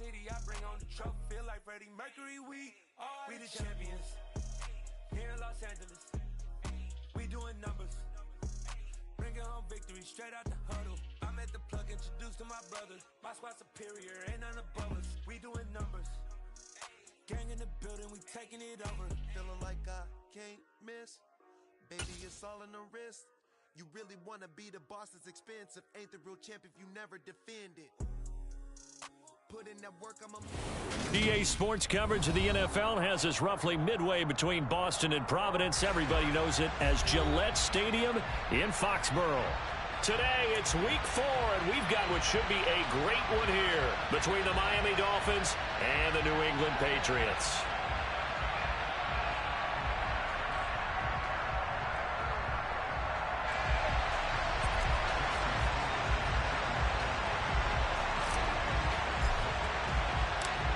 city, I bring on the trophy. Feel like Freddie Mercury, we the champions. Here in Los Angeles, we doing numbers. Bringing home victory straight out the huddle. I'm at the plug, introduced to my brothers. My squad superior, ain't none above us. We doing numbers. Gang in the building, we taking it over. Feeling like I can't miss. Baby, it's all in the wrist. You really wanna be the boss that's expensive. Ain't the real champ if you never defend it. Put in that work, I'm a... EA Sports coverage of the NFL has us roughly midway between Boston and Providence. Everybody knows it as Gillette Stadium in Foxborough. Today, it's week 4, and we've got what should be a great one here between the Miami Dolphins and the New England Patriots.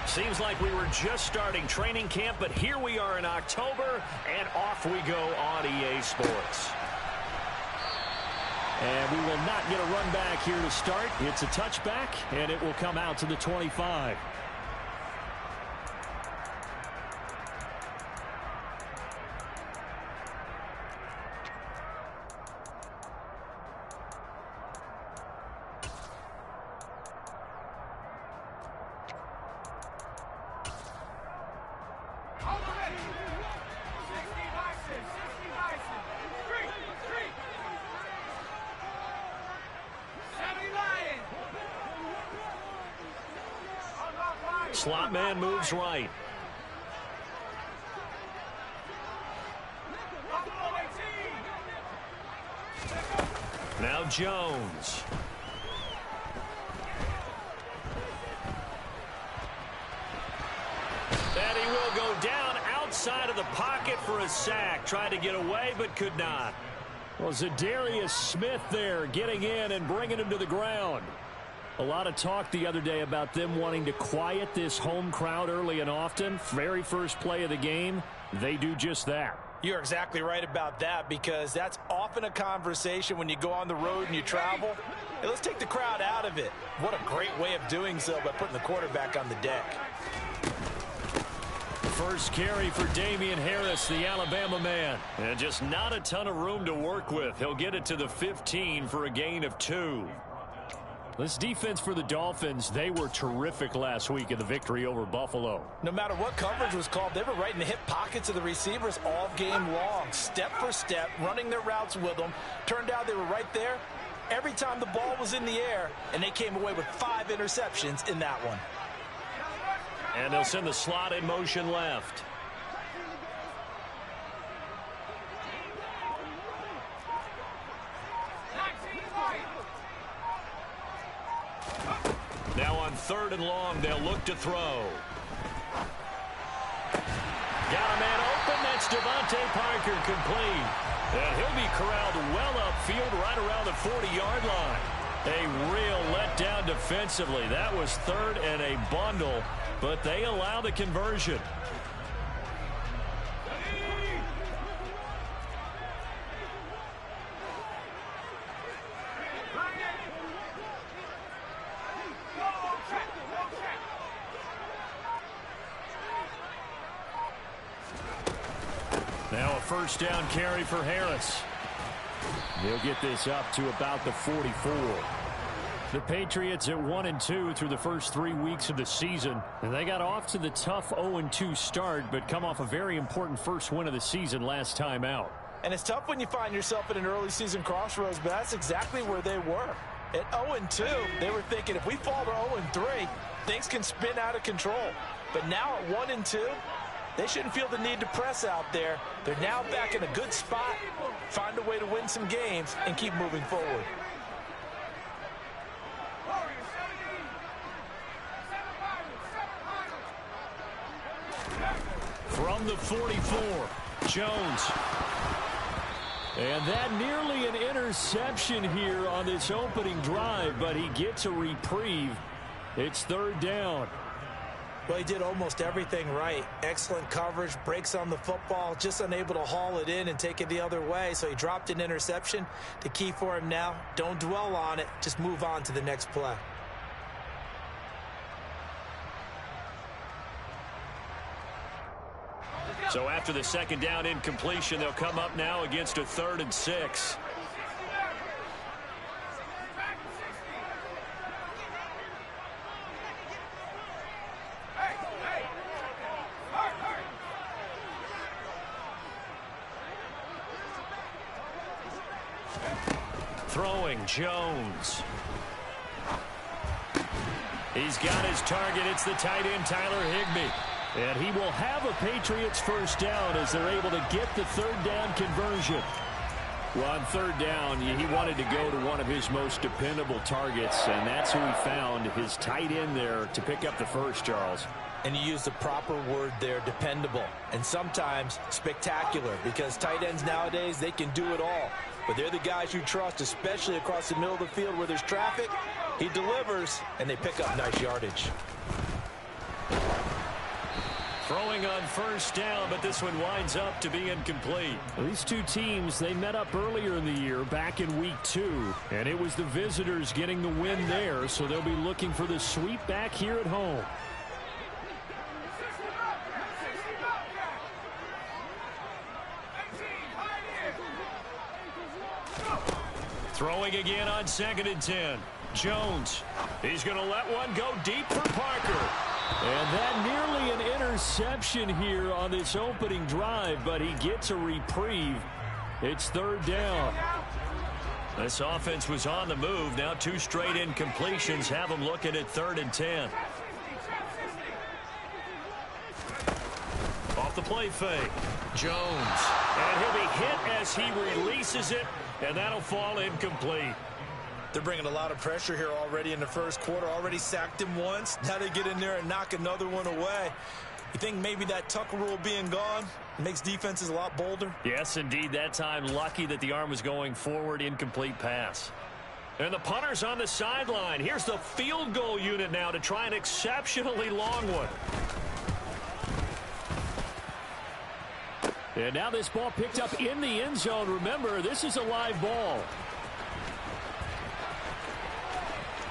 Seems like we were just starting training camp, but here we are in October, and off we go on EA Sports. And we will not get a run back here to start. It's a touchback, and it will come out to the 25. Slot man moves right. Now Jones. And he will go down outside of the pocket for a sack. Tried to get away, but could not. Well, Zadarius Smith there getting in and bringing him to the ground. A lot of talk the other day about them wanting to quiet this home crowd early and often. Very first play of the game, they do just that. You're exactly right about that, because that's often a conversation when you go on the road and you travel. Hey, let's take the crowd out of it. What a great way of doing so by putting the quarterback on the deck. First carry for Damian Harris, the Alabama man. And just not a ton of room to work with. He'll get it to the 15 for a gain of 2. This defense for the Dolphins, they were terrific last week in the victory over Buffalo. No matter what coverage was called, they were right in the hip pockets of the receivers all game long. Step for step, running their routes with them. Turned out they were right there every time the ball was in the air, and they came away with 5 interceptions in that one. And they'll send the slot in motion left. Now on 3rd and long, they'll look to throw. Got a man open. That's Devontae Parker complete. And he'll be corralled well upfield right around the 40-yard line. A real letdown defensively. That was 3rd and a bundle, but they allow the conversion. Now a first down carry for Harris. They'll get this up to about the 44. The Patriots at 1-2 through the first 3 weeks of the season. And they got off to the tough 0-2 start, but come off a very important first win of the season last time out. And it's tough when you find yourself at an early season crossroads, but that's exactly where they were. At 0-2, they were thinking if we fall to 0-3, things can spin out of control. But now at 1-2, they shouldn't feel the need to press out there. They're now back in a good spot, find a way to win some games, and keep moving forward. From the 44, Jones. And that nearly an interception here on this opening drive, but he gets a reprieve. It's 3rd down. Well, he did almost everything right. Excellent coverage, breaks on the football, just unable to haul it in and take it the other way. So he dropped an interception. The key for him now, don't dwell on it. Just move on to the next play. So after the second down incompletion, they'll come up now against a 3rd and 6. Throwing, Jones. He's got his target. It's the tight end, Tyler Higbee. And he will have a Patriots first down as they're able to get the 3rd down conversion. Well, on 3rd down, he wanted to go to one of his most dependable targets, and that's who he found, his tight end there, to pick up the first, Charles. And you use the proper word there, dependable, and sometimes spectacular, because tight ends nowadays, they can do it all. But they're the guys you trust, especially across the middle of the field where there's traffic. He delivers, and they pick up nice yardage. Throwing on first down, but this one winds up to be incomplete. Well, these two teams, they met up earlier in the year, back in week 2, and it was the visitors getting the win there, so they'll be looking for the sweep back here at home. Throwing again on 2nd and 10. Jones. He's going to let one go deep for Parker. And that nearly an interception here on this opening drive, but he gets a reprieve. It's 3rd down. This offense was on the move. Now 2 straight incompletions have them looking at 3rd and 10. Off the play fake. Jones. And he'll be hit as he releases it, and that'll fall incomplete. They're bringing a lot of pressure here already in the first quarter. Already sacked him once. Now they get in there and knock another one away. You think maybe that Tucker rule being gone makes defenses a lot bolder? Yes, indeed. That time, lucky that the arm was going forward. Incomplete pass. And the punter's on the sideline. Here's the field goal unit now to try an exceptionally long one. And now this ball picked up in the end zone. Remember, this is a live ball.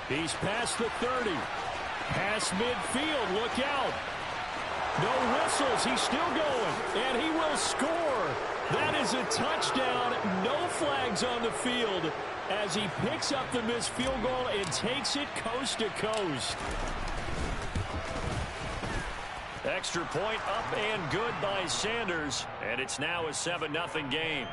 He's past the 30. Past midfield. Look out. No whistles. He's still going. And he will score. That is a touchdown. No flags on the field as he picks up the missed field goal and takes it coast to coast. Extra point up and good by Sanders. And it's now a 7-0 game.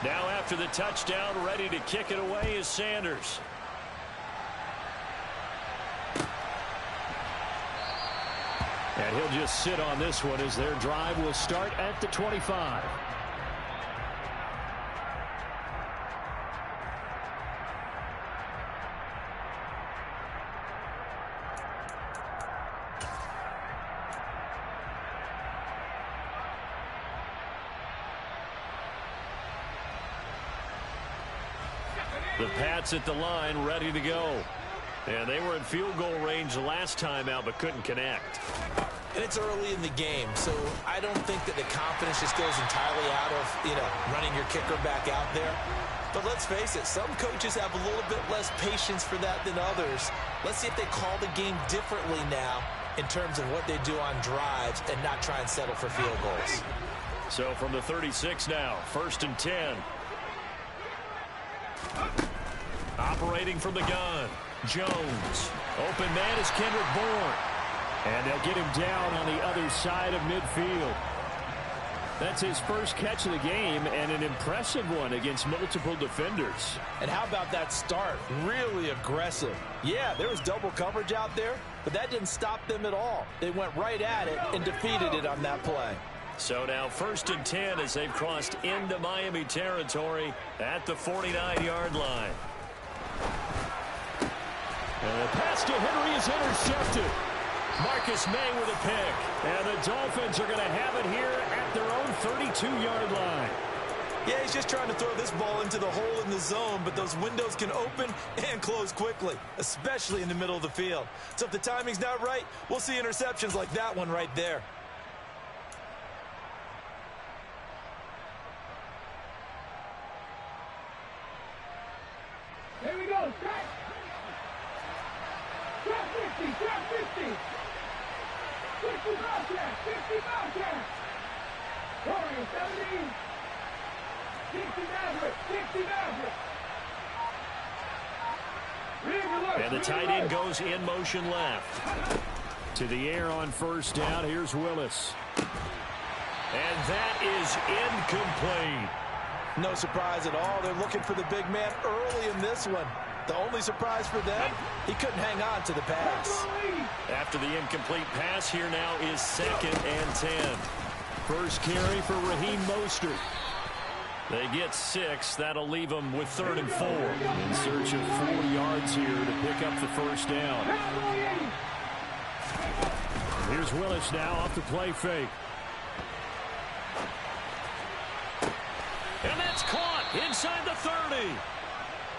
Now after the touchdown, ready to kick it away is Sanders. And he'll just sit on this one as their drive will start at the 25. The Pats at the line, ready to go. And they were in field goal range last time out, but couldn't connect. And it's early in the game, so I don't think that the confidence just goes entirely out of, running your kicker back out there. But let's face it, some coaches have a little bit less patience for that than others. Let's see if they call the game differently now in terms of what they do on drives and not try and settle for field goals. So from the 36 now, 1st and 10. Operating from the gun, Jones. Open man is Kendrick Bourne. And they'll get him down on the other side of midfield. That's his first catch of the game and an impressive one against multiple defenders. And how about that start? Really aggressive. Yeah, there was double coverage out there, but that didn't stop them at all. They went right at it and defeated it on that play. So now 1st and 10 as they've crossed into Miami territory at the 49-yard line. And the pass to Henry is intercepted. Marcus May with a pick. And the Dolphins are going to have it here at their own 32-yard line. Yeah, he's just trying to throw this ball into the hole in the zone, but those windows can open and close quickly, especially in the middle of the field. So if the timing's not right, we'll see interceptions like that one right there. And the tight end goes in motion left. To the air on first down. Here's Willis. And that is incomplete. No surprise at all. They're looking for the big man early in this one. The only surprise for them, he couldn't hang on to the pass. After the incomplete pass, here now is 2nd and 10. First carry for Raheem Mostert. They get 6. That'll leave them with 3rd and 4. In search of 4 yards here to pick up the first down. Here's Willis now off the play fake. And that's caught inside the 30.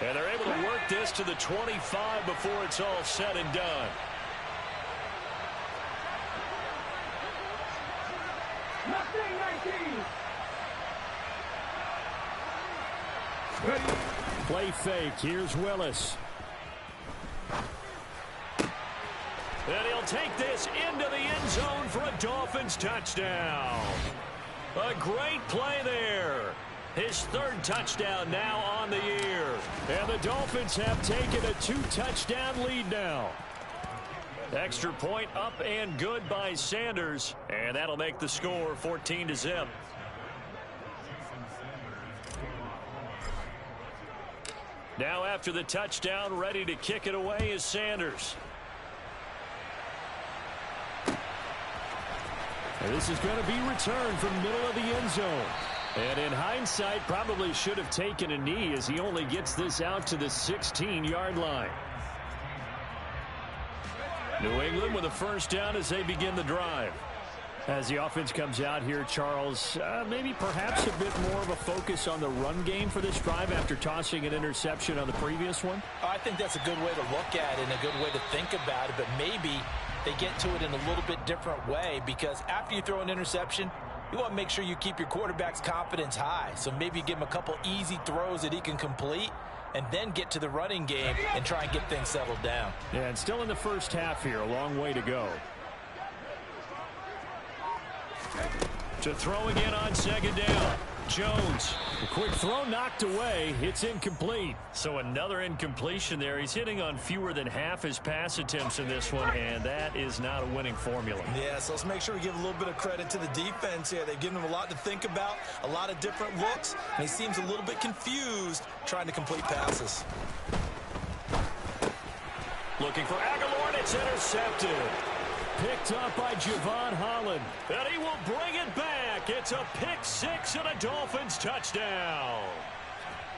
And they're able to work this to the 25 before it's all said and done. Play fake. Here's Willis. And he'll take this into the end zone for a Dolphins touchdown. A great play there. His 3rd touchdown now on the year. And the Dolphins have taken a 2-touchdown lead now. Extra point up and good by Sanders. And that'll make the score 14-0. Now after the touchdown, ready to kick it away is Sanders. And this is going to be returned from the middle of the end zone. And in hindsight, probably should have taken a knee as he only gets this out to the 16-yard line. New England with a first down as they begin the drive. As the offense comes out here, Charles, maybe perhaps a bit more of a focus on the run game for this drive after tossing an interception on the previous one? I think that's a good way to look at it and a good way to think about it, but maybe they get to it in a little bit different way, because after you throw an interception, you want to make sure you keep your quarterback's confidence high. So maybe you give him a couple easy throws that he can complete and then get to the running game and try and get things settled down. Yeah, and still in the first half here, a long way to go. To throw again on 2nd down. Jones, a quick throw knocked away. It's incomplete. So another incompletion there. He's hitting on fewer than half his pass attempts in this one, and that is not a winning formula. Yeah, so let's make sure we give a little bit of credit to the defense here. They've given him a lot to think about, a lot of different looks, and he seems a little bit confused trying to complete passes. Looking for Aguilar, and it's intercepted. Picked up by Javon Holland. And he will bring it back. It's a pick-6 and a Dolphins touchdown.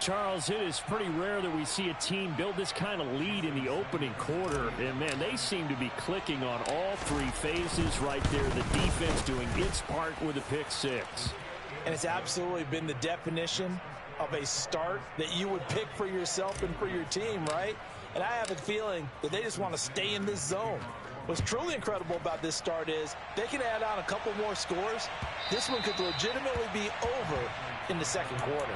Charles, it is pretty rare that we see a team build this kind of lead in the opening quarter. And, man, they seem to be clicking on all 3 phases right there. The defense doing its part with a pick-6. And it's absolutely been the definition of a start that you would pick for yourself and for your team, right? And I have a feeling that they just want to stay in this zone. What's truly incredible about this start is they can add on a couple more scores. This one could legitimately be over in the second quarter.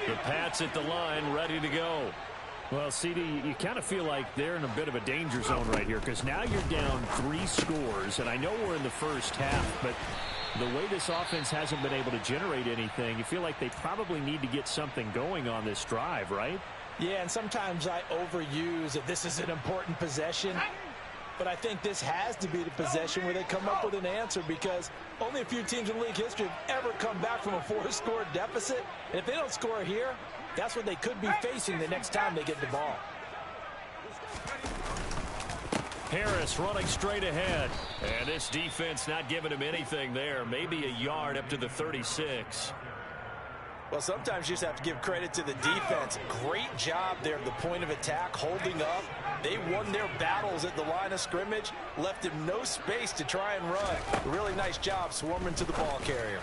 The Pats at the line, ready to go. Well, CD, you kind of feel like they're in a bit of a danger zone right here, because now you're down 3 scores, and I know we're in the first half, but the way this offense hasn't been able to generate anything, you feel like they probably need to get something going on this drive, right? Yeah, and sometimes I overuse that this is an important possession, but I think this has to be the possession where they come up with an answer, because only a few teams in league history have ever come back from a 4-score deficit. And if they don't score here, that's what they could be facing the next time they get the ball. Harris running straight ahead. And this defense not giving him anything there. Maybe a yard up to the 36. Well, sometimes you just have to give credit to the defense. Great job there at the point of attack, holding up. They won their battles at the line of scrimmage, left him no space to try and run. Really nice job swarming to the ball carrier.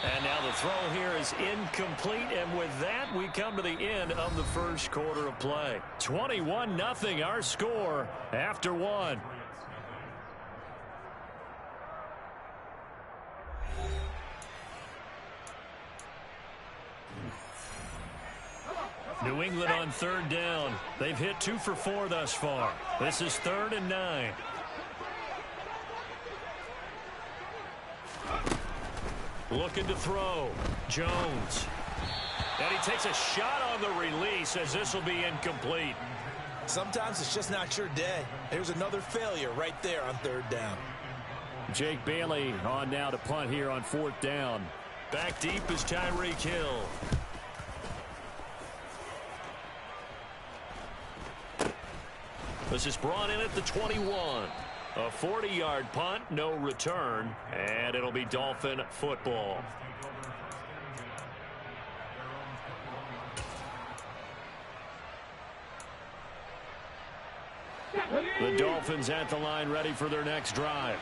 And now the throw here is incomplete, and with that, we come to the end of the first quarter of play. 21-0, our score after 1. New England on third down. They've hit 2 for 4 thus far. This is 3rd and 9. Looking to throw. Jones. And he takes a shot on the release as this will be incomplete. Sometimes it's just not your day. Here's another failure right there on 3rd down. Jake Bailey on now to punt here on 4th down. Back deep is Tyreek Hill. This is brought in at the 21. A 40-yard punt, no return, and it'll be Dolphin football. The Dolphins at the line ready for their next drive.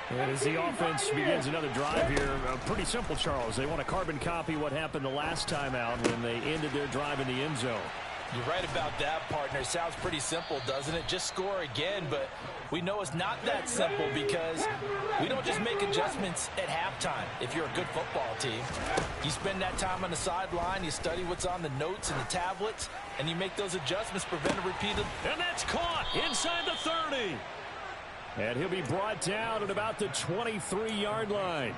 And as the offense begins another drive here, pretty simple, Charles. They want to carbon copy what happened the last time out when they ended their drive in the end zone. You're right about that, partner. It sounds pretty simple, doesn't it? Just score again, but we know it's not that simple because we don't just make adjustments at halftime. If you're a good football team, you spend that time on the sideline, you study what's on the notes and the tablets, and you make those adjustments, prevent a repeat. And that's caught inside the 30. And he'll be brought down at about the 23-yard line.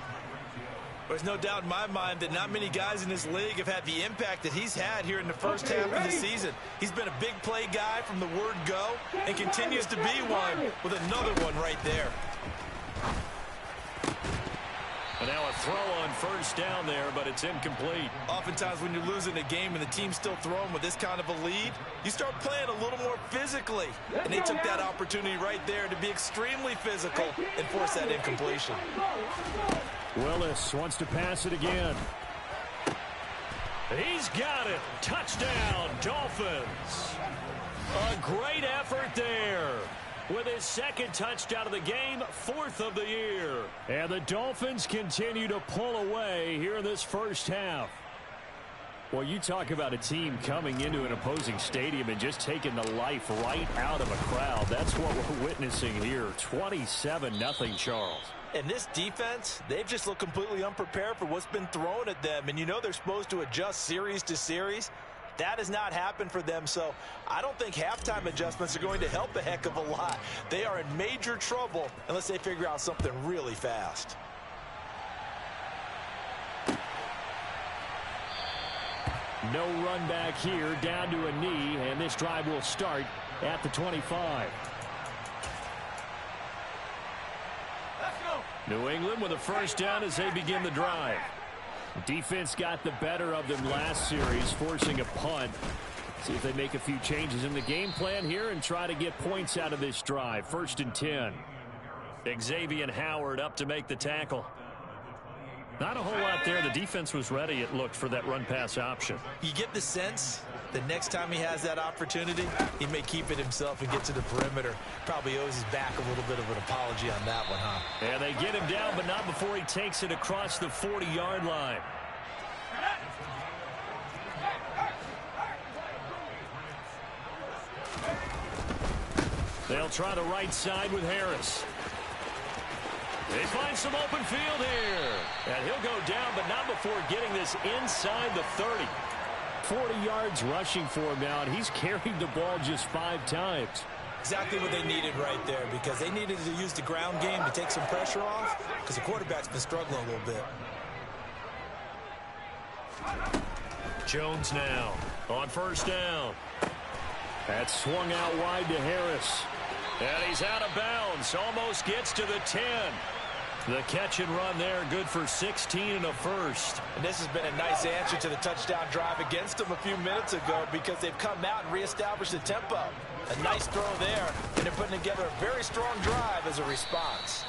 There's no doubt in my mind that not many guys in this league have had the impact that he's had here in the first half of the season. He's been a big play guy from the word go and continues to be one with another one right there. And now a throw on 1st down there, but it's incomplete. Oftentimes when you're losing a game and the team's still throwing with this kind of a lead, you start playing a little more physically. And they took that opportunity right there to be extremely physical and force that incompletion. Willis wants to pass it again. He's got it. Touchdown, Dolphins. A great effort there. With his 2nd touchdown of the game, 4th of the year. And the Dolphins continue to pull away here in this first half. Well, you talk about a team coming into an opposing stadium and just taking the life right out of a crowd. That's what we're witnessing here. 27-0, Charles. And this defense, they've just looked completely unprepared for what's been thrown at them. And you know they're supposed to adjust series to series. That has not happened for them, so I don't think halftime adjustments are going to help a heck of a lot. They are in major trouble unless they figure out something really fast. No run back here, down to a knee, and this drive will start at the 25. New England with a 1st down as they begin the drive. Defense got the better of them last series, forcing a punt. See if they make a few changes in the game plan here and try to get points out of this drive. 1st and 10. Xavier Howard up to make the tackle. Not a whole lot there. The defense was ready, it looked, for that run-pass option. You get the sense that next time he has that opportunity, he may keep it himself and get to the perimeter. Probably owes his back a little bit of an apology on that one, huh? Yeah, they get him down, but not before he takes it across the 40-yard line. They'll try the right side with Harris. They find some open field here. And he'll go down, but not before getting this inside the 30. 40 yards rushing for him now, and he's carried the ball just 5 times. Exactly what they needed right there, because they needed to use the ground game to take some pressure off, because the quarterback's been struggling a little bit. Jones now on 1st down. That's swung out wide to Harris. And he's out of bounds. Almost gets to the 10. The catch and run there, good for 16 and a 1st. And this has been a nice answer to the touchdown drive against them a few minutes ago, because they've come out and reestablished the tempo. A nice throw there, and they're putting together a very strong drive as a response.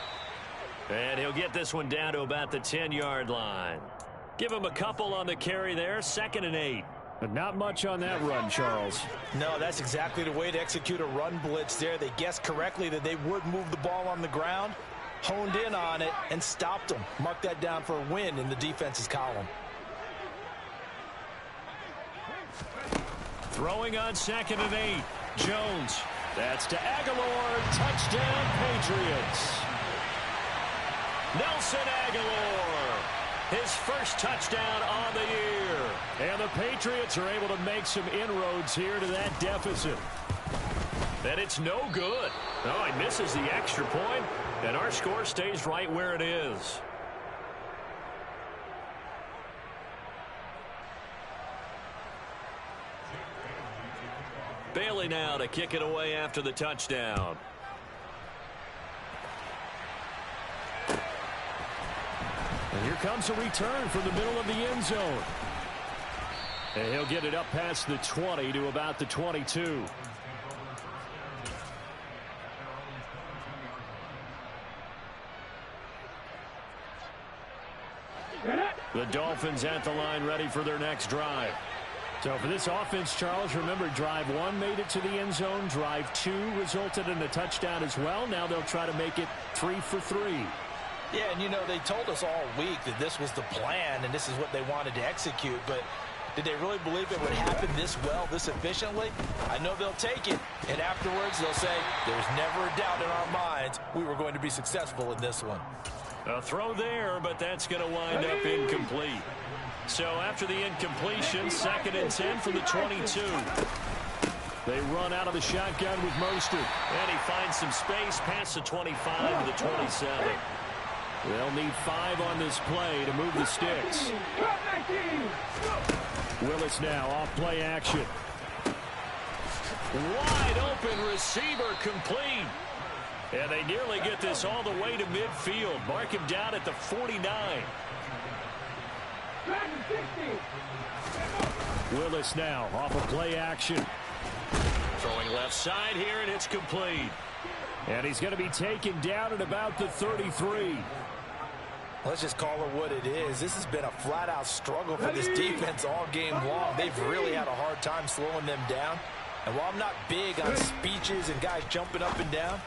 And he'll get this one down to about the 10-yard line. Give him a couple on the carry there, 2nd and 8. But not much on that run, Charles. No, that's exactly the way to execute a run blitz there. They guessed correctly that they would move the ball on the ground, honed in on it, and stopped them. Mark that down for a win in the defense's column. Throwing on 2nd and 8. Jones. That's to Aguilar. Touchdown, Patriots. Nelson Aguilar. his first touchdown on the year. And the Patriots are able to make some inroads here to that deficit. And it's no good. Oh, he misses the extra point, and our score stays right where it is. Bailey now to kick it away after the touchdown. And here comes a return from the middle of the end zone. And he'll get it up past the 20 to about the 22. The Dolphins at the line ready for their next drive. So for this offense, Charles, remember drive 1 made it to the end zone. Drive 2 resulted in a touchdown as well. Now they'll try to make it 3 for 3. Yeah, and you know, they told us all week that this was the plan and this is what they wanted to execute. But did they really believe it would happen this well, this efficiently? I know they'll take it. And afterwards they'll say, there's never a doubt in our minds we were going to be successful in this one. A throw there, but that's going to wind up incomplete. So after the incompletion, 2nd and 10 from the 22. They run out of the shotgun with Mostert. And he finds some space past the 25 to the 27. They'll need 5 on this play to move the sticks. Willis now off play action. Wide open receiver complete. And they nearly get this all the way to midfield. Mark him down at the 49. Willis now off of play action. Throwing left side here, and it's complete. And he's going to be taken down at about the 33. Let's just call it what it is. This has been a flat-out struggle for this defense all game long. They've really had a hard time slowing them down. And while I'm not big on speeches and guys jumping up and down,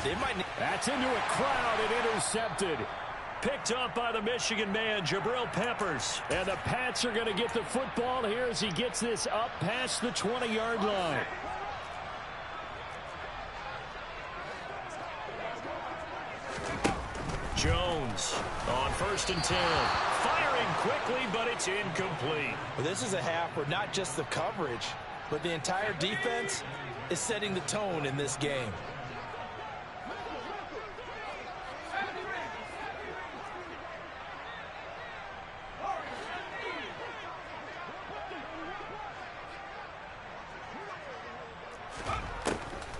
they might need... That's into a crowd and intercepted. Picked up by the Michigan man, Jabril Peppers. And the Pats are going to get the football here as he gets this up past the 20-yard line. Jones on 1st and 10. Firing quickly, but it's incomplete. Well, this is a half where not just the coverage, but the entire defense is setting the tone in this game.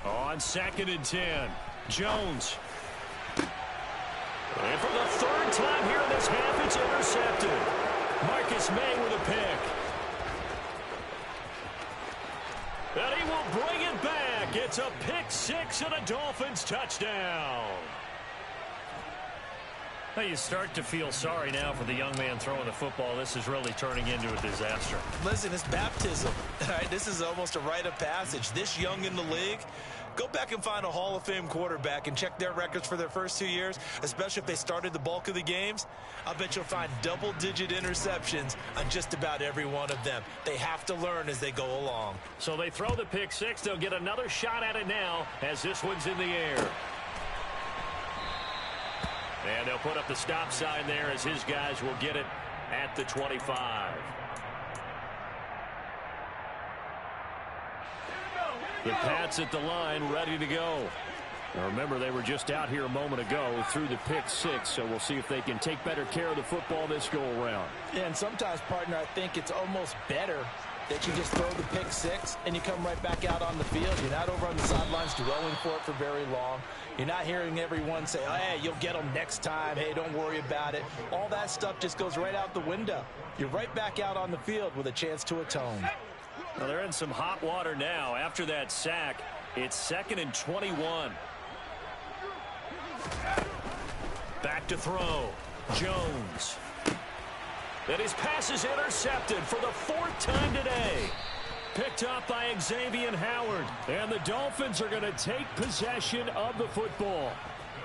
On 2nd and 10, Jones. And for the 3rd time here in this half, it's intercepted. Marcus May with a pick. And he will bring it back. It's a pick 6 and a Dolphins touchdown. Now you start to feel sorry now for the young man throwing the football. This is really turning into a disaster. Listen, it's baptism. All right, this is almost a rite of passage. This young in the league, go back and find a Hall of Fame quarterback and check their records for their first 2 years, especially if they started the bulk of the games. I'll bet you'll find double-digit interceptions on just about every one of them. They have to learn as they go along. So they throw the pick 6. They'll get another shot at it now as this one's in the air. And they'll put up the stop sign there as his guys will get it at the 25. The Pats at the line, ready to go. Now remember, they were just out here a moment ago through the pick 6, so we'll see if they can take better care of the football this go-around. Yeah, and sometimes, partner, I think it's almost better that you just throw the pick 6 and you come right back out on the field. You're not over on the sidelines dwelling for it for very long. You're not hearing everyone say, oh, hey, you'll get them next time. Hey, don't worry about it. All that stuff just goes right out the window. You're right back out on the field with a chance to atone. Well, they're in some hot water now. After that sack, it's 2nd and 21. Back to throw. Jones. And his pass is intercepted for the 4th time today. Picked up by Xavier Howard. And the Dolphins are going to take possession of the football.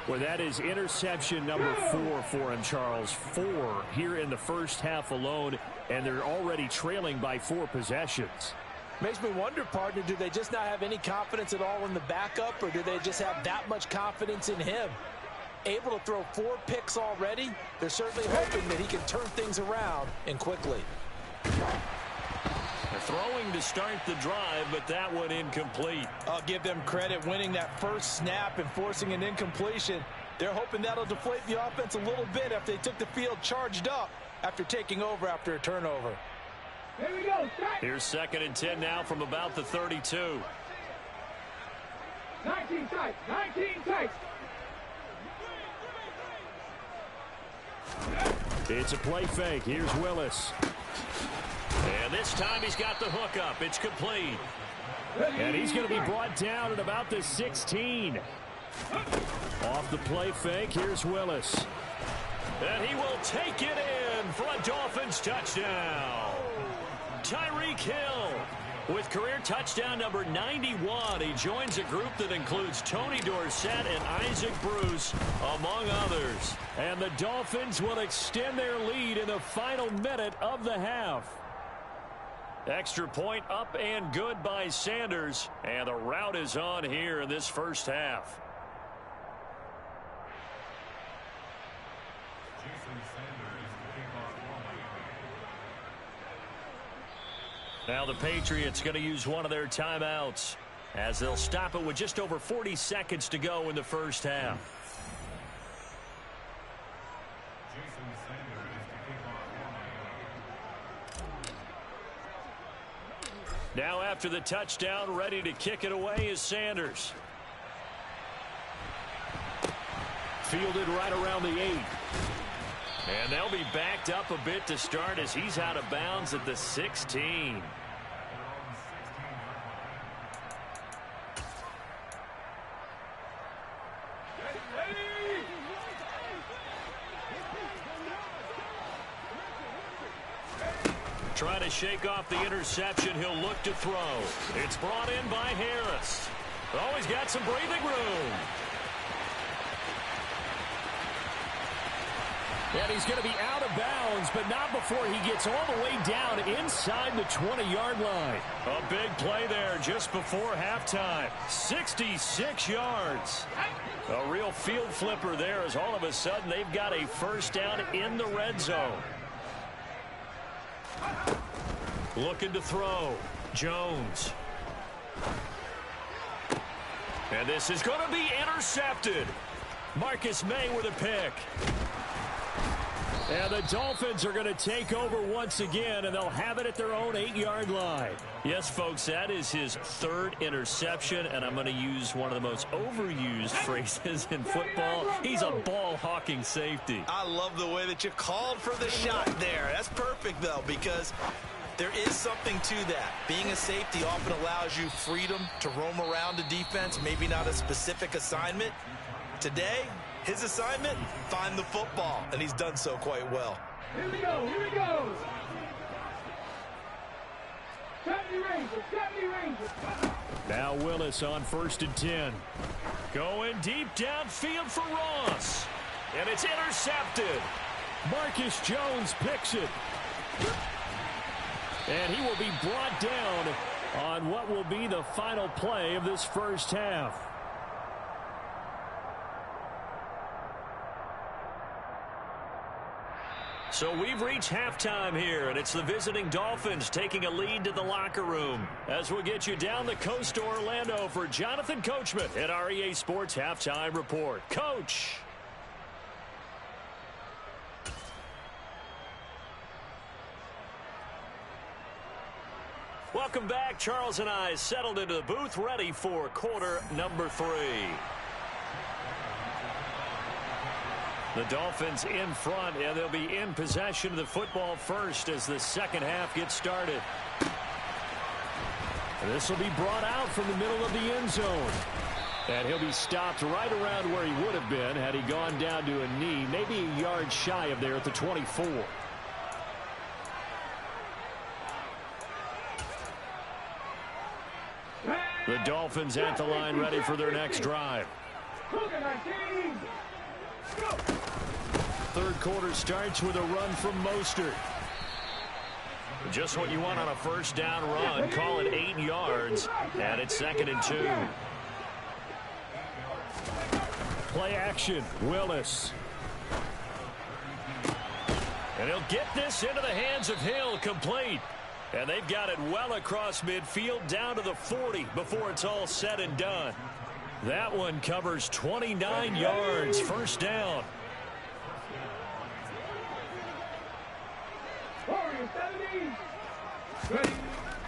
Well, that is interception number 4 for him, Charles. 4 here in the first half alone, and they're already trailing by 4 possessions. Makes me wonder, partner, do they just not have any confidence at all in the backup, or do they just have that much confidence in him? able to throw 4 picks already. They're certainly hoping that he can turn things around and quickly. They're throwing to start the drive, but that one incomplete. I'll give them credit winning that first snap and forcing an incompletion. They're hoping that'll deflate the offense a little bit after they took the field charged up after taking over after a turnover. Here we go. Here's 2nd and 10 now from about the 32. 19 tight. 19 tight. It's a play fake. Here's Willis. And this time he's got the hook up. It's complete. And he's going to be brought down at about the 16. Off the play fake, here's Willis. And he will take it in for a Dolphins touchdown. Tyreek Hill with career touchdown number 91. He joins a group that includes Tony Dorsett and Isaac Bruce, among others. And the Dolphins will extend their lead in the final minute of the half. Extra point up and good by Sanders. And the rout is on here in this first half. Now the Patriots going to use one of their timeouts as they'll stop it with just over 40 seconds to go in the first half. Now after the touchdown, ready to kick it away is Sanders. Fielded right around the 8. And they'll be backed up a bit to start as he's out of bounds at the 16. Trying to shake off the interception. He'll look to throw. It's brought in by Harris. Oh, he's got some breathing room. And he's going to be out of bounds, but not before he gets all the way down inside the 20-yard line. A big play there just before halftime. 66 yards. A real field flipper there as all of a sudden they've got a first down in the red zone. Looking to throw. Jones. And this is going to be intercepted. Marcus May with a pick. And the Dolphins are going to take over once again, and they'll have it at their own 8-yard line. Yes, folks, that is his 3rd interception, and I'm going to use one of the most overused phrases in football. He's a ball-hawking safety. I love the way that you called for the shot there. That's perfect, though, because there is something to that. Being a safety often allows you freedom to roam around the defense, maybe not a specific assignment. Today, his assignment, find the football, and he's done so quite well. Here we go, here we go. 70 Rangers, 70 Rangers. Now Willis on 1st and 10. Going deep downfield for Ross. And it's intercepted. Marcus Jones picks it. And he will be brought down on what will be the final play of this first half. So we've reached halftime here, and it's the visiting Dolphins taking a lead to the locker room. As we'll get you down the coast to Orlando for Jonathan Coachman at our EA Sports Halftime Report. Coach. Welcome back. Charles and I settled into the booth, ready for quarter number 3. The Dolphins in front, and they'll be in possession of the football first as the second half gets started. This will be brought out from the middle of the end zone. And he'll be stopped right around where he would have been had he gone down to a knee, maybe a yard shy of there at the 24. The Dolphins at the line ready for their next drive. Third quarter starts with a run from Mostert. Just what you want on a first down run. Call it 8 yards, and it's 2nd and 2. Play action, Willis. And he'll get this into the hands of Hill, complete. And they've got it well across midfield down to the 40 before it's all said and done. That one covers 29 yards, first down.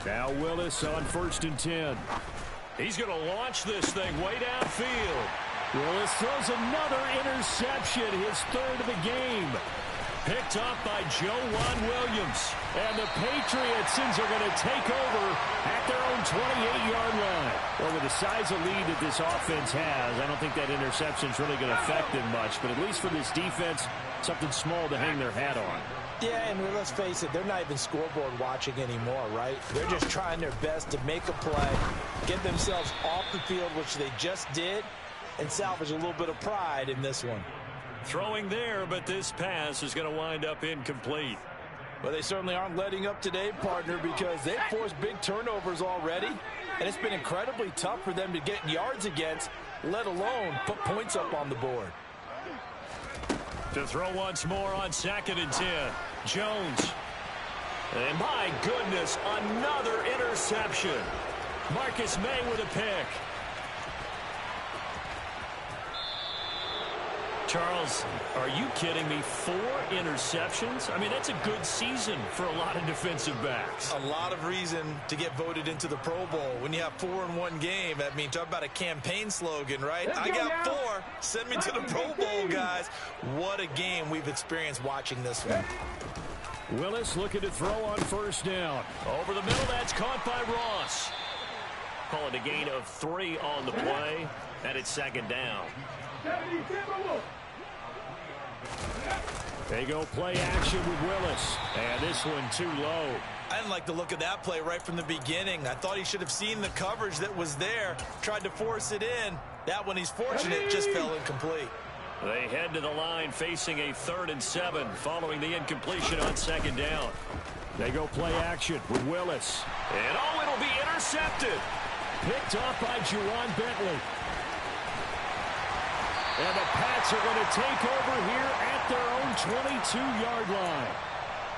Now Willis on 1st and 10. He's going to launch this thing way downfield. Willis throws another interception, his 3rd of the game. Picked off by Joe Williams. And the Patriots are going to take over at their own 28-yard line. Well, with the size of lead that this offense has, I don't think that interception is really going to affect them much. But at least for this defense, something small to hang their hat on. Yeah, and let's face it, they're not even scoreboard watching anymore, right? They're just trying their best to make a play, get themselves off the field, which they just did, and salvage a little bit of pride in this one. Throwing there, but this pass is going to wind up incomplete. Well, they certainly aren't letting up today, partner, because they've forced big turnovers already, and it's been incredibly tough for them to get yards against, let alone put points up on the board. To throw once more on 2nd and 10. Jones. And my goodness, another interception. Marcus May with a pick. Charles, are you kidding me? 4 interceptions? I mean, that's a good season for a lot of defensive backs. A lot of reason to get voted into the Pro Bowl. When you have 4 in one game, I mean, talk about a campaign slogan, right? I got 4. Send me to the Pro Bowl, guys. What a game we've experienced watching this one. Willis looking to throw on 1st down. Over the middle, that's caught by Ross. Call it a gain of 3 on the play, and it's 2nd down. They go play action with Willis. And this one too low. I didn't like the look of that play right from the beginning. I thought he should have seen the coverage that was there, tried to force it in. That one, he's fortunate, just fell incomplete. They head to the line facing a 3rd and 7 following the incompletion on 2nd down. They go play action with Willis. And oh, it'll be intercepted. Picked off by Juwan Bentley. And the Pats are going to take over here at their own 22-yard line.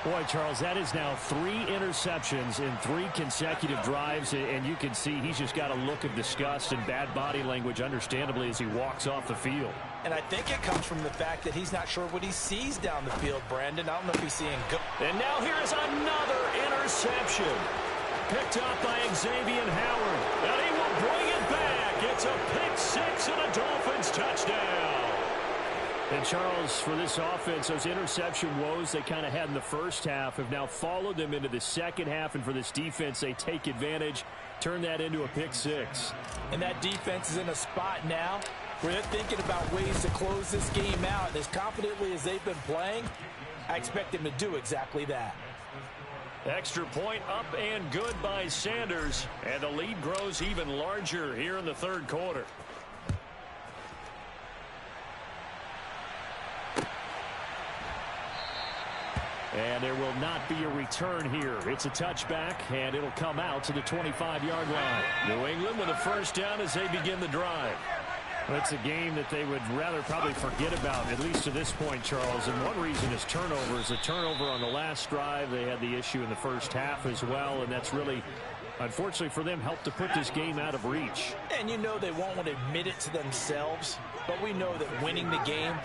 Boy, Charles, that is now 3 interceptions in 3 consecutive drives, and you can see he's just got a look of disgust and bad body language, understandably, as he walks off the field. And I think it comes from the fact that he's not sure what he sees down the field, Brandon. I don't know if he's seeing good. And now here's another interception. Picked up by Xavier Howard. And he will bring it back. It's a pick 6 and a Dolphins touchdown. And Charles, for this offense, those interception woes they kind of had in the first half have now followed them into the second half. And for this defense, they take advantage, turn that into a pick 6. And that defense is in a spot now where they're thinking about ways to close this game out. And as confidently as they've been playing, I expect them to do exactly that. Extra point up and good by Sanders. And the lead grows even larger here in the 3rd quarter. And there will not be a return here. It's a touchback, and it'll come out to the 25-yard line. New England with a 1st down as they begin the drive. Well, it's a game that they would rather probably forget about, at least to this point, Charles. And one reason is turnovers. A turnover on the last drive. They had the issue in the first half as well, and that's really, unfortunately for them, helped to put this game out of reach. And you know they won't want to admit it to themselves, but we know that winning the game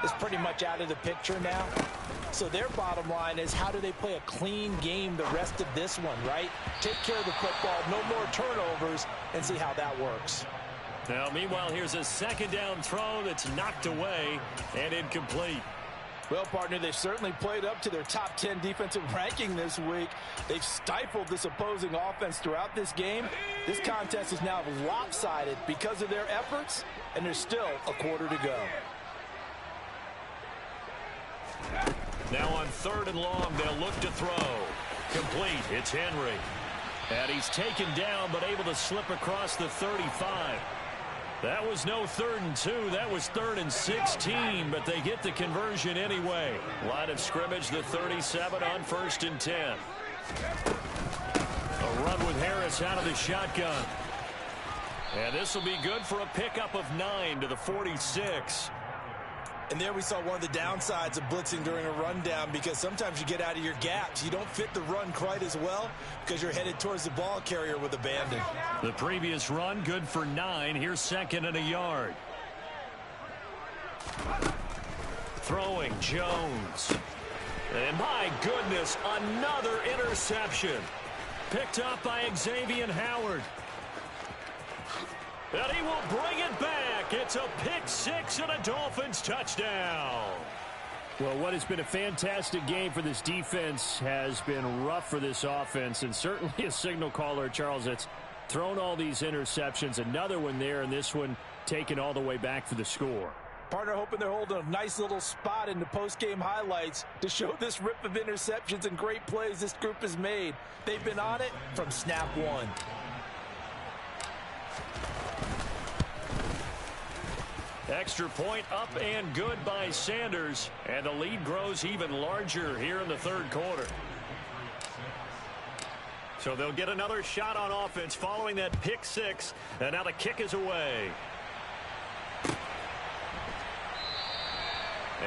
is pretty much out of the picture now. So their bottom line is, how do they play a clean game the rest of this one, right? Take care of the football, no more turnovers, and see how that works. Now, meanwhile, here's a 2nd down throw that's knocked away and incomplete. Well, partner, they've certainly played up to their top 10 defensive ranking this week. They've stifled this opposing offense throughout this game. This contest is now lopsided because of their efforts, and there's still a quarter to go. Now on 3rd and long, they'll look to throw. Complete. It's Henry. And he's taken down, but able to slip across the 35. That was no 3rd and 2. That was 3rd and 16, but they get the conversion anyway. Line of scrimmage, the 37 on 1st and 10. A run with Harris out of the shotgun. And this will be good for a pickup of 9 to the 46. And there we saw one of the downsides of blitzing during a rundown, because sometimes you get out of your gaps. You don't fit the run quite as well because you're headed towards the ball carrier with abandon. The previous run good for 9. Here's 2nd and a yard. Throwing Jones. And my goodness, another interception. Picked up by Xavier Howard. And he will bring it back. It's a pick 6 and a Dolphins touchdown. Well, what has been a fantastic game for this defense has been rough for this offense, and certainly a signal caller, Charles, that's thrown all these interceptions. Another one there, and this one taken all the way back for the score. Partner hoping they're holding a nice little spot in the post-game highlights to show this rip of interceptions and great plays this group has made. They've been on it from snap one. Extra point up and good by Sanders, and the lead grows even larger here in the third quarter. So they'll get another shot on offense following that pick 6, and now the kick is away.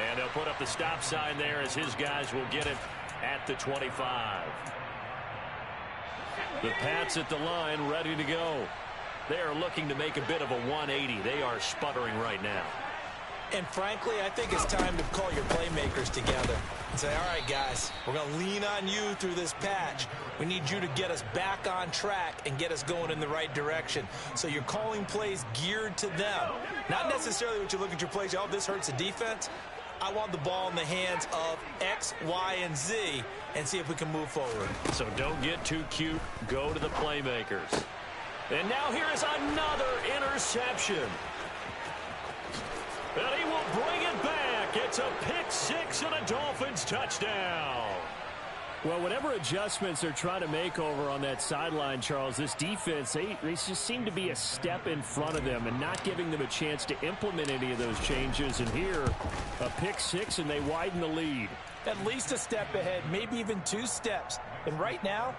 And they'll put up the stop sign there as his guys will get it at the 25. The Pats at the line ready to go. They are looking to make a bit of a 180. They are sputtering right now. And frankly, I think it's time to call your playmakers together and say, all right, guys, we're going to lean on you through this patch. We need you to get us back on track and get us going in the right direction. So you're calling plays geared to them. Not necessarily what you look at your plays, oh, this hurts the defense. I want the ball in the hands of X, Y, and Z and see if we can move forward. So don't get too cute. Go to the playmakers. And now here is another interception. And he will bring it back. It's a pick 6 and a Dolphins touchdown. Well, whatever adjustments they're trying to make over on that sideline, Charles, this defense, they just seem to be a step in front of them and not giving them a chance to implement any of those changes. And here, a pick 6, and they widen the lead. At least a step ahead, maybe even 2 steps. And right now,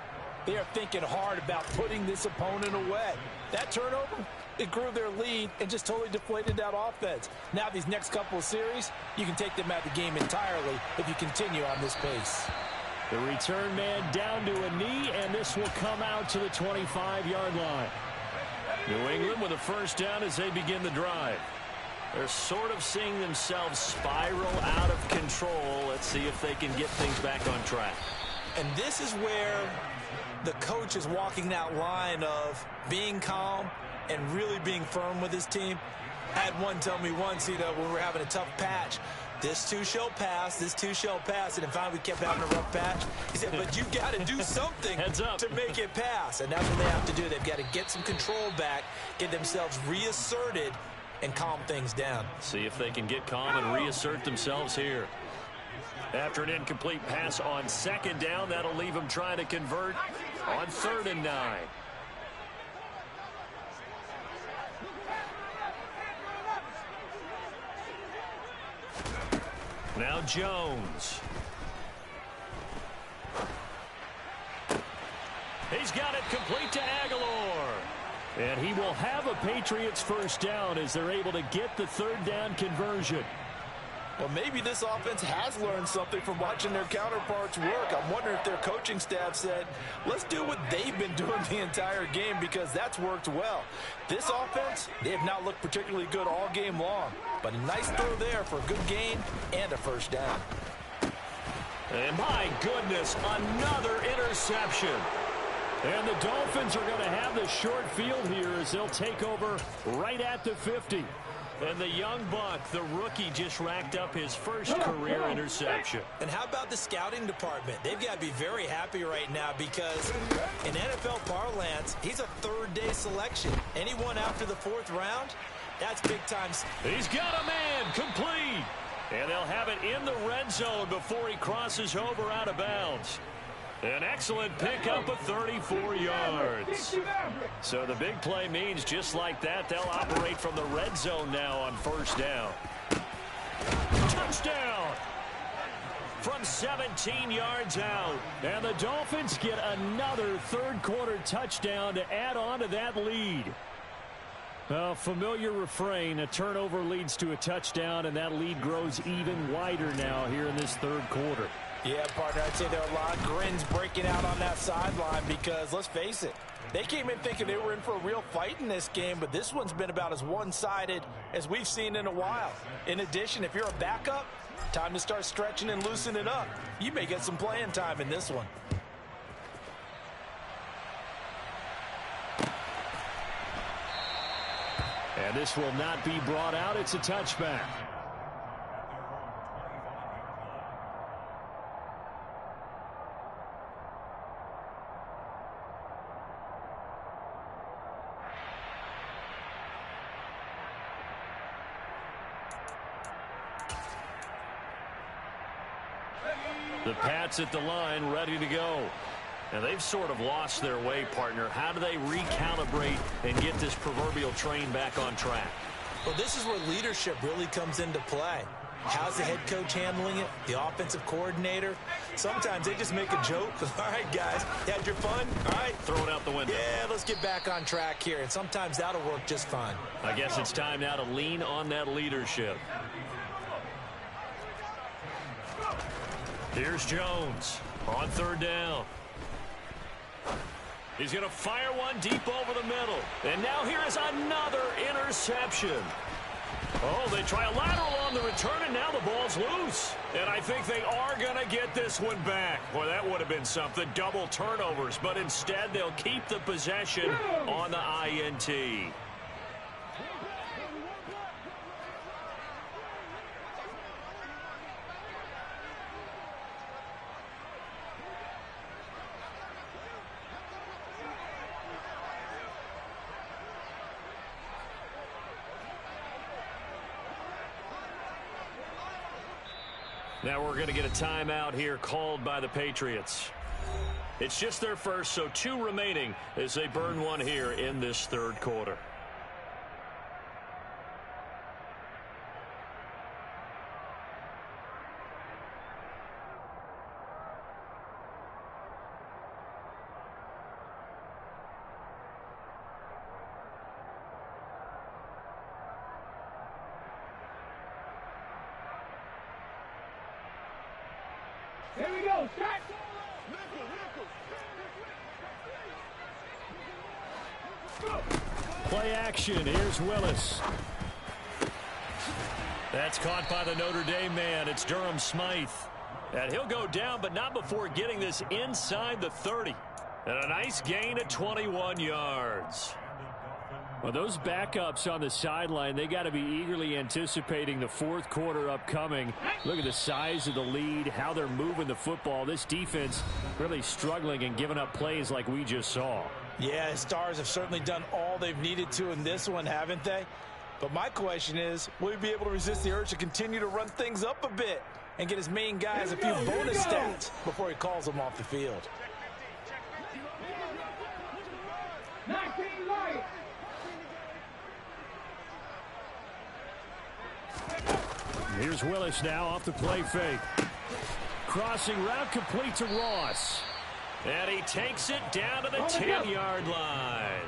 they are thinking hard about putting this opponent away. That turnover, it grew their lead and just totally deflated that offense. Now these next couple of series, you can take them out of the game entirely if you continue on this pace. The return man down to a knee, and this will come out to the 25-yard line. New England with a first down as they begin the drive. They're sort of seeing themselves spiral out of control. Let's see if they can get things back on track. And this is where the coach is walking that line of being calm and really being firm with his team. I had one tell me once, when we were having a tough patch, this too shall pass, this too shall pass. And finally we kept having a rough patch. He said, but you've got to do something to make it pass. And that's what they have to do. They've got to get some control back, get themselves reasserted, and calm things down. See if they can get calm and reassert themselves here. After an incomplete pass on second down, that'll leave them trying to convert on 3rd and 9. Now Jones. He's got it complete to Aguilar. And he will have a Patriots first down as they're able to get the 3rd down conversion. Well, maybe this offense has learned something from watching their counterparts work. I'm wondering if their coaching staff said, let's do what they've been doing the entire game, because that's worked well. This offense, they have not looked particularly good all game long. But a nice throw there for a good gain and a first down. And my goodness, another interception. And the Dolphins are going to have the short field here as they'll take over right at the 50. And the young buck, the rookie, just racked up his first career interception. And how about the scouting department? They've got to be very happy right now because in NFL parlance, he's a 3rd-day selection. Anyone after the 4th round, that's big time. He's got a man complete. And they'll have it in the red zone before he crosses over out of bounds. An excellent pickup of 34 yards. So the big play means just like that, they'll operate from the red zone now on first down. Touchdown! From 17 yards out. And the Dolphins get another 3rd quarter touchdown to add on to that lead. A familiar refrain, a turnover leads to a touchdown, and that lead grows even wider now here in this third quarter. Yeah, partner, I'd say there are a lot of grins breaking out on that sideline because, let's face it, they came in thinking they were in for a real fight in this game, but this one's been about as one-sided as we've seen in a while. In addition, if you're a backup, time to start stretching and loosening up. You may get some playing time in this one. And this will not be brought out. It's a touchback. The Pats at the line, ready to go. And they've sort of lost their way, partner. How do they recalibrate and get this proverbial train back on track? Well, this is where leadership really comes into play. How's the head coach handling it? The offensive coordinator? Sometimes they just make a joke. All right, guys, you had your fun? All right. Throw it out the window. Yeah, let's get back on track here. And sometimes that'll work just fine. I guess it's time now to lean on that leadership. Here's Jones on third down. He's going to fire one deep over the middle. And now here is another interception. Oh, they try a lateral on the return, and now the ball's loose. And I think they are going to get this one back. Boy, that would have been something. Double turnovers. But instead, they'll keep the possession on the INT. Now we're going to get a timeout here called by the Patriots. It's just their first, so 2 remaining as they burn one here in this third quarter. Here we go, start. Play action. Here's Willis. That's caught by the Notre Dame man. It's Durham Smythe. And he'll go down, but not before getting this inside the 30. And a nice gain at 21 yards. Well, those backups on the sideline, they got to be eagerly anticipating the fourth quarter upcoming. Look at the size of the lead, how they're moving the football. This defense really struggling and giving up plays like we just saw. Yeah, Stars have certainly done all they've needed to in this one, haven't they? But my question is, will he be able to resist the urge to continue to run things up a bit and get his main guys a few bonus stats before he calls them off the field? 19 Lions. Here's Willis now off the play fake. Crossing route complete to Ross. And he takes it down to the 10-yard line.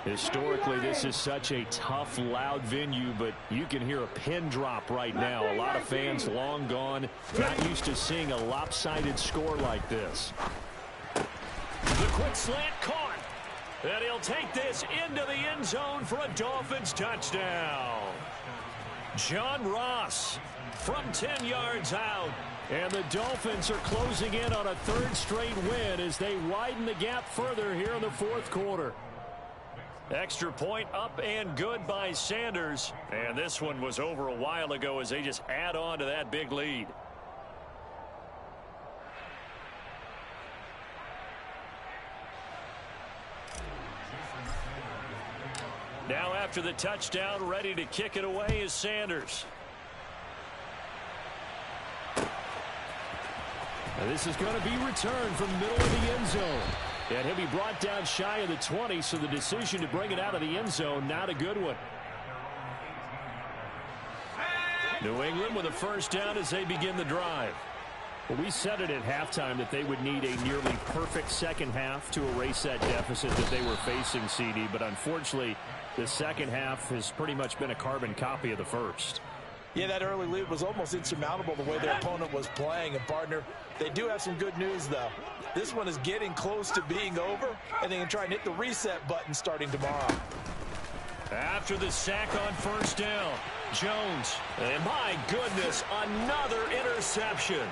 Historically, this is such a tough, loud venue, but you can hear a pin drop right now. A lot of fans long gone, not used to seeing a lopsided score like this. The quick slant caught. And he'll take this into the end zone for a Dolphins touchdown. John Ross from 10 yards out. And the Dolphins are closing in on a third straight win as they widen the gap further here in the fourth quarter. Extra point up and good by Sanders. And this one was over a while ago as they just add on to that big lead. Now after the touchdown, ready to kick it away is Sanders. And this is going to be returned from the middle of the end zone. And he'll be brought down shy of the 20, so the decision to bring it out of the end zone, not a good one. New England with a first down as they begin the drive. Well, we said it at halftime that they would need a nearly perfect second half to erase that deficit that they were facing, CD. But unfortunately, the second half has pretty much been a carbon copy of the first. Yeah, that early lead was almost insurmountable the way their opponent was playing. And, partner, they do have some good news, though. This one is getting close to being over, and they can try and hit the reset button starting tomorrow. After the sack on first down, Jones, and my goodness, another interception.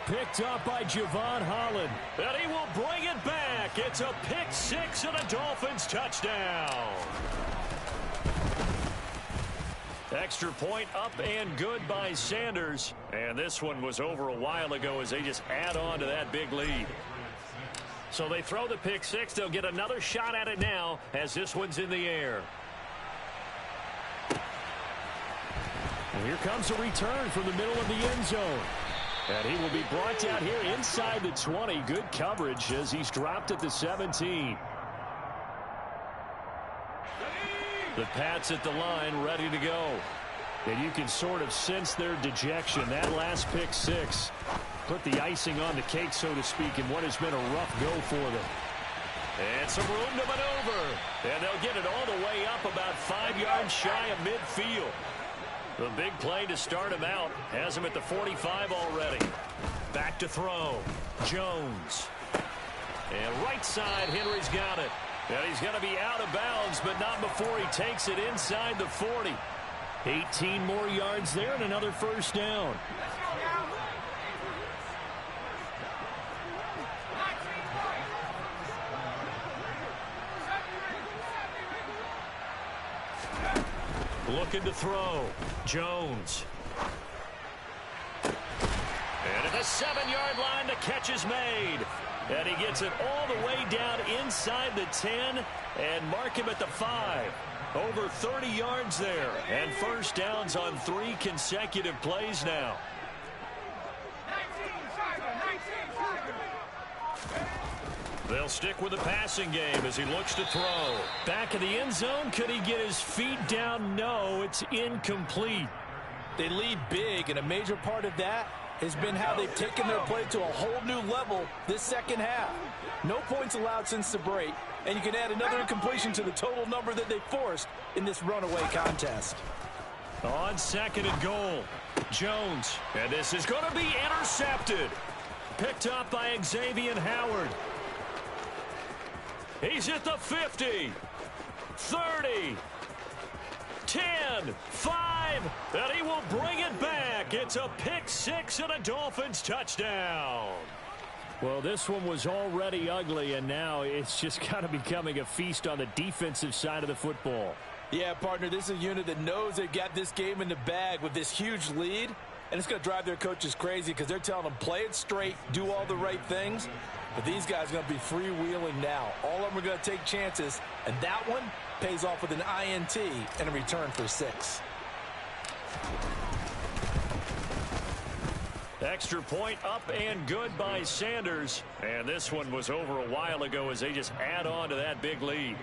Picked up by Javon Holland, and he will bring it back. It's a pick six and a Dolphins touchdown. Extra point up and good by Sanders. And this one was over a while ago as they just add on to that big lead. So they throw the pick six. They'll get another shot at it now as this one's in the air. And here comes a return from the middle of the end zone. And he will be brought down here inside the 20. Good coverage as he's dropped at the 17. The Pats at the line ready to go. And you can sort of sense their dejection. That last pick six put the icing on the cake, so to speak, in what has been a rough go for them. And some room to maneuver. And they'll get it all the way up about 5 yards shy of midfield. The big play to start him out has him at the 45 already. Back to throw. Jones. And right side, Henry's got it. And he's going to be out of bounds, but not before he takes it inside the 40. 18 more yards there and another first down. Looking to throw. Jones. And at the 7-yard line, the catch is made. And he gets it all the way down inside the 10 and mark him at the 5. Over 30 yards there. And first downs on 3 consecutive plays now. They'll stick with the passing game as he looks to throw. Back in the end zone. Could he get his feet down? No, it's incomplete. They lead big, and a major part of that has been how they've taken their play to a whole new level this second half. No points allowed since the break, and you can add another incompletion to the total number that they forced in this runaway contest. On second and goal, Jones. And this is going to be intercepted. Picked up by Xavier Howard. He's at the 50, 30, 10, 5, and he will bring it back. It's a pick six and a Dolphins touchdown. Well, this one was already ugly, and now it's just kind of becoming a feast on the defensive side of the football. Yeah, partner, this is a unit that knows they've got this game in the bag with this huge lead, and it's going to drive their coaches crazy because they're telling them play it straight, do all the right things. But these guys are going to be freewheeling now. All of them are going to take chances, and that one pays off with an INT and a return for 6. Extra point up and good by Sanders. And this one was over a while ago as they just add on to that big lead.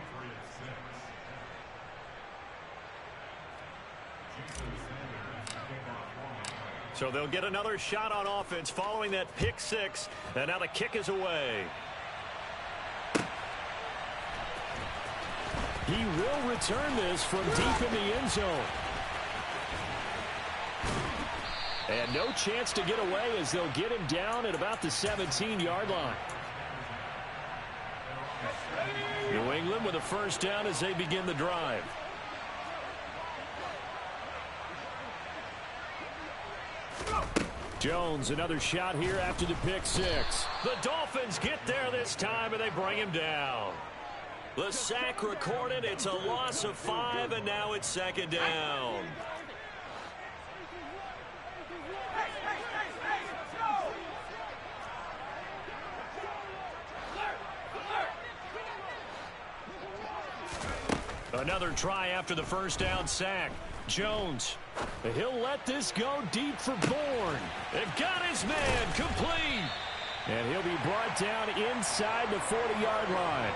So they'll get another shot on offense following that pick six. And now the kick is away. He will return this from deep in the end zone. And no chance to get away as they'll get him down at about the 17-yard line. New England with a first down as they begin the drive. Jones, another shot here after the pick six. The Dolphins get there this time, and they bring him down. The sack recorded. It's a loss of 5, and now it's second down. Another try after the first down sack. Jones, he'll let this go deep for Bourne. It got his man complete. And he'll be brought down inside the 40-yard line.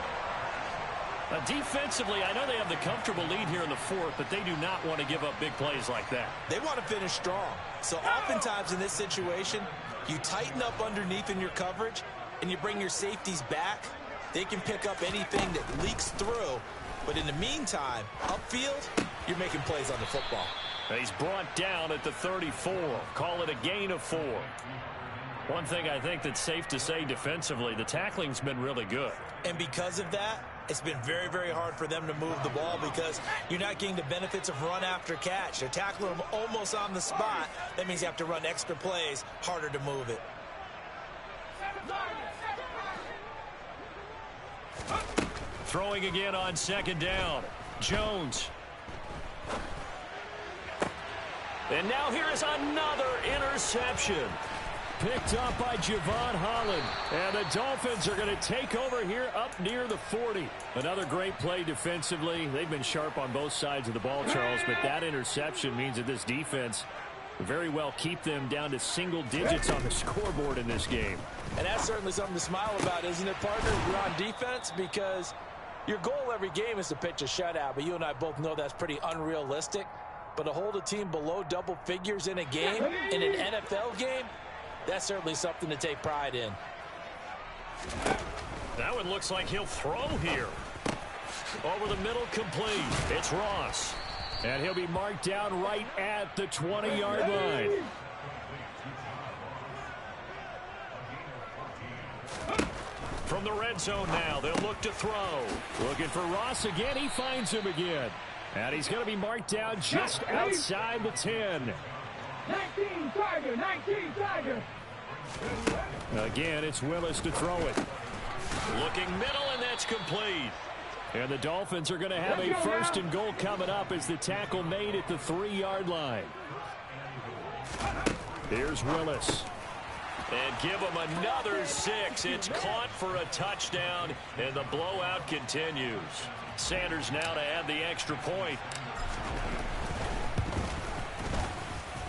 Defensively, I know they have the comfortable lead here in the fourth, but they do not want to give up big plays like that. They want to finish strong. So oftentimes in this situation, you tighten up underneath in your coverage, and you bring your safeties back. They can pick up anything that leaks through. But in the meantime, upfield, you're making plays on the football. He's brought down at the 34. Call it a gain of 4. One thing I think that's safe to say defensively, the tackling's been really good. And because of that, it's been very, very hard for them to move the ball because you're not getting the benefits of run after catch. They're tackling them almost on the spot. That means you have to run extra plays, harder to move it. Throwing again on second down. Jones. And now here is another interception. Picked up by Javon Holland. And the Dolphins are going to take over here up near the 40. Another great play defensively. They've been sharp on both sides of the ball, Charles, but that interception means that this defense very well keep them down to single digits on the scoreboard in this game. And that's certainly something to smile about, isn't it, partner? You're on defense because your goal every game is to pitch a shutout, but you and I both know that's pretty unrealistic. But to hold a team below double figures in a game, in an NFL game, that's certainly something to take pride in. That one looks like he'll throw here. Over the middle, complete. It's Ross. And he'll be marked down right at the 20-yard line. From the red zone now, they'll look to throw. Looking for Ross again. He finds him again. And he's going to be marked down just outside the 10. 19 Tiger, 19 Tiger. Again, it's Willis to throw it. Looking middle, and that's complete. And the Dolphins are going to have a first and goal coming up as the tackle made at the 3-yard line. Here's Willis. And give him another 6. It's caught for a touchdown, and the blowout continues. Sanders now to add the extra point.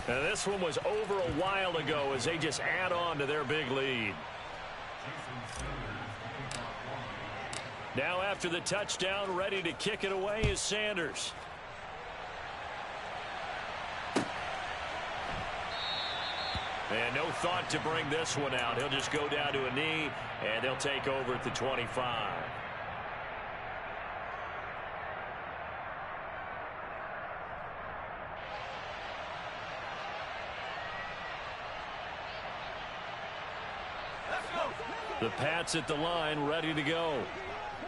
Now this one was over a while ago as they just add on to their big lead. Now after the touchdown, ready to kick it away is Sanders. And no thought to bring this one out. He'll just go down to a knee, and they'll take over at the 25. The Pats at the line, ready to go.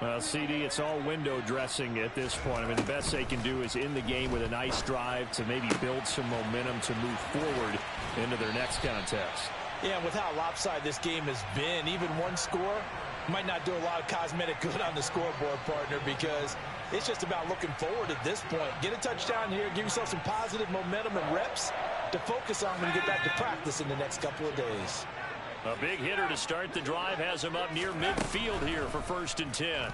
Well, CD, it's all window dressing at this point. I mean, the best they can do is in the game with a nice drive to maybe build some momentum to move forward into their next contest. Yeah, with how lopsided this game has been, even one score might not do a lot of cosmetic good on the scoreboard, partner, because it's just about looking forward at this point. Get a touchdown here, give yourself some positive momentum and reps to focus on when you get back to practice in the next couple of days. A big hitter to start the drive has him up near midfield here for 1st and 10.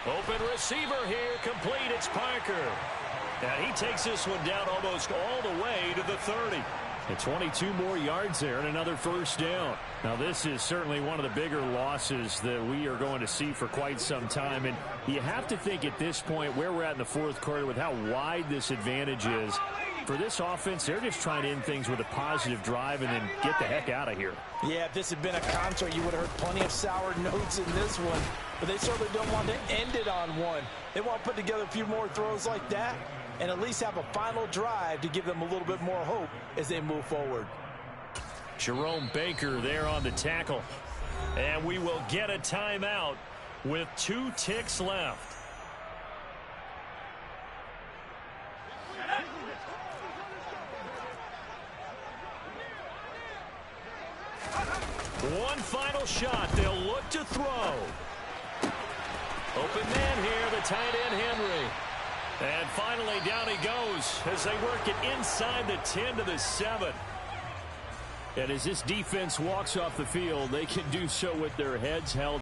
Open receiver here, complete. It's Parker. And he takes this one down almost all the way to the 30. And 22 more yards there and another first down. Now this is certainly one of the bigger losses that we are going to see for quite some time. And you have to think at this point where we're at in the fourth quarter with how wide this advantage is. For this offense, they're just trying to end things with a positive drive and then get the heck out of here. Yeah, if this had been a concert, you would have heard plenty of sour notes in this one. But they certainly don't want to end it on one. They want to put together a few more throws like that and at least have a final drive to give them a little bit more hope as they move forward. Jerome Baker there on the tackle. And we will get a timeout with 2 ticks left. One final shot. They'll look to throw. Open man here, the tight end Henry. And finally down he goes as they work it inside the 10 to the 7. And as this defense walks off the field, they can do so with their heads held